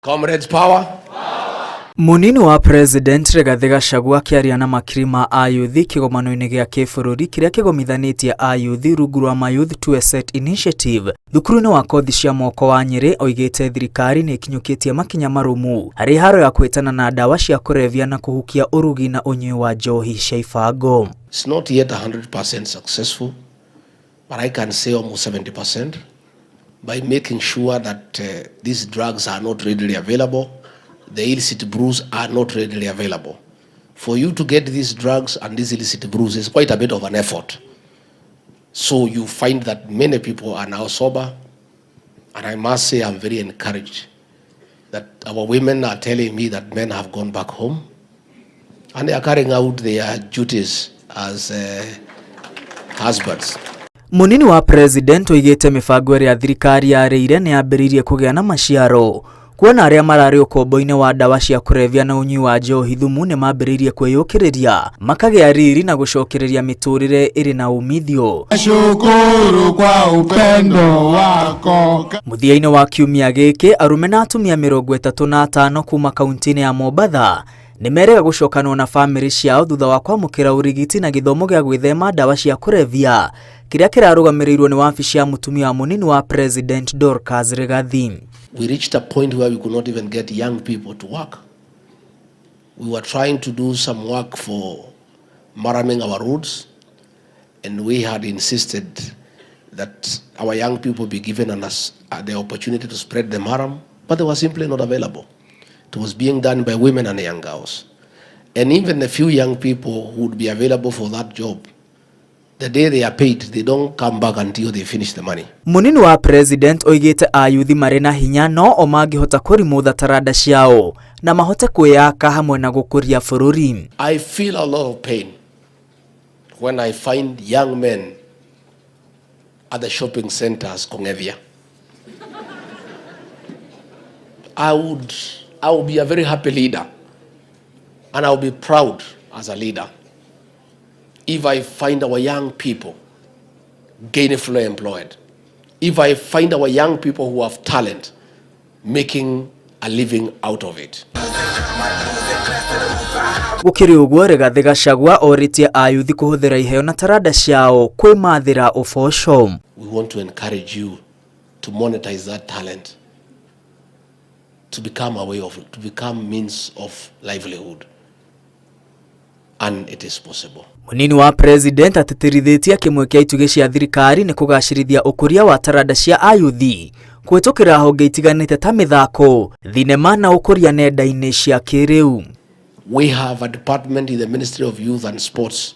Comrades, power. Munini wa President Rigathi Gachagua akiaria na makiri ma ayuthi kigomano-ini gia kĩbũrũri kiria kigomithanĩtie ayuthi rungu rwa My Youth to a Set Initiative thukuru-ini wa kothi cia moko wa Nyeri oigĩte thirikari nĩ ikinyũkĩtie makinya marumu harĩ haro ya kwĩtana na ndawa cia kũrebia na kũhukia urugi na ũnyui wa njohi cia ibango. It's not yet 100% successful, but I can say almost 70% by making sure that these drugs are not readily available. The illicit brews are not readily available. For you to get these drugs and these illicit brews is quite a bit of an effort. So you find that many people are now sober, and I must say I'm very encouraged that our women are telling me that men have gone back home and they are carrying out their duties as husbands. Munini wa President oigĩte mibango ĩrĩa thirikari yarĩire nĩ yambĩrĩirie kũgĩa na maciaro. Kuona arĩa mararĩ ũkombo-inĩ wa ndawa cia kũrebia na ũnyui wa njohi thumu nĩ mambĩrĩirie kwĩyũkĩrĩria makagĩa riri na gũcokereria mĩtũrĩre ĩrĩ na umithio. Shukuru kwa upendo wako. Mũthia-inĩ wa kiumia gĩkĩ arume na atumia 35 kuma kaunti-inĩ ya Mombatha nĩ merega gũcokanwo na famĩlĩ ciao thutha wa kwamũkĩra ũrigiti na gĩthomo gĩa gwĩthema ndawa cia kũrebia kĩrĩa kĩrarũgamĩrĩirwo nĩ wabici ya mũtumia wa munini wa President Dorcas Rigathi. We reached a point where we could not even get young people to work. We were trying to do some work for maramming our roads, and we had insisted that our young people be given us the opportunity to spread the maram, but they were simply not available. It was being done by women and young girls. And even the few young people who would be available for that job, the day they are paid, they don't come back until they finish the money. Munini wa President oigĩte ayuthi marĩ na hinya no o mangĩhota kũrimũtha taranda ciao na mahote kwĩyaka hamwe na gũkũria bũrũri. I feel a lot of pain when I find young men at the shopping centers kũng'ethia. I would be a very happy leader, and I will be proud as a leader if I find our young people gainfully employed, if I find our young people who have talent making a living out of it. Gũkĩrĩ ũguo Rigathi Gachagua orĩtie ayuthi kũhũthĩra iheo na taranda ciao kwĩmathĩra ũboco. We want to encourage you to monetize that talent, to become a way of, to become means of livelihood, and it is possible. Munini wa President atĩtĩrithĩtie kĩmwe kĩa itugĩ cia thirikari nĩ kũgacĩrithia ũkũria wa taranda cia ayuthi kũhĩtũkĩra honge itiganĩte ta mĩthako, thinema na ũkũria nenda-inĩ cia kĩrĩu. We have a department in the Ministry of Youth and Sports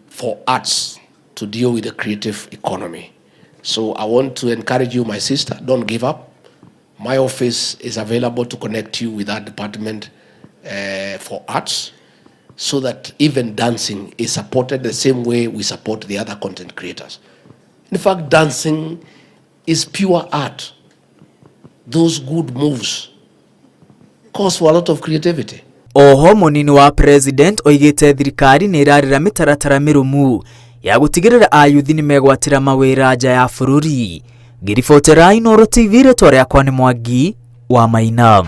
for arts to deal with the creative economy. So I want to encourage you, my sister, don't give up. My office is available to connect you with that department for arts, so that even dancing is supported the same way we support the other content creators. In fact, dancing is pure art. Those good moves cause for a lot of creativity. Oho munini wa President oigĩte thirikari nĩ ĩrarĩra mĩtaratara mĩrũmu ya gũtigĩrĩra ayuthi nĩ megwatĩra mawĩra nja ya bũrũri. Ngĩribotera Inooro TV, rĩtwa rĩakwa nĩ Mwangi wa Maina.